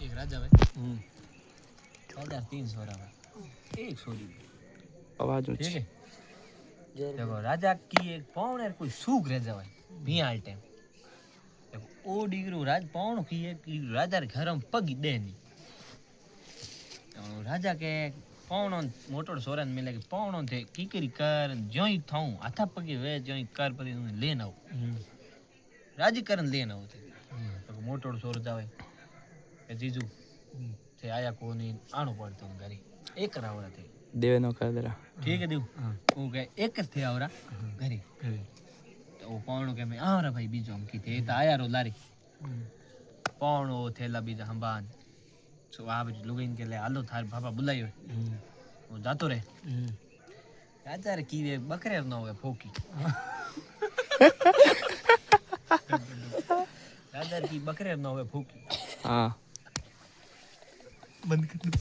एक राजा भाई 1300 रहा एक सोरी आवाज ठीक ऊंची है देखो राजा की एक पाउन है कोई सूख रह जावे बियाल टाइम देखो ओ डिग्रो राज पाउन की एक राजा रे घर में पगी दे नहीं राजा के पाउन मोटो सोरन मिले के पाउन थे कीकरी कर जोई थाऊ आथा पगी वे जोई कर पर लेन आऊ राजी करन लेन आऊ थे तो मोटो सोर जावे के जीजू थे आया कोनी आणो पड़तो घरे एक रावरा थे देवे नो कादरा ठीक है देव वो के एक थे आवरा घरे तो वो पाउन के मैं आवरा भाई बीजो हम की थे त आया रो लारी पाउन वो थेला बीजा हंबान सो आ बज लुगिन के ले आलो थार बाबा बुलायो वो जातो रे राजा रे की बकरे न होवे फोकी राजा की बकरे न होवे फोकी हां बंद कर दो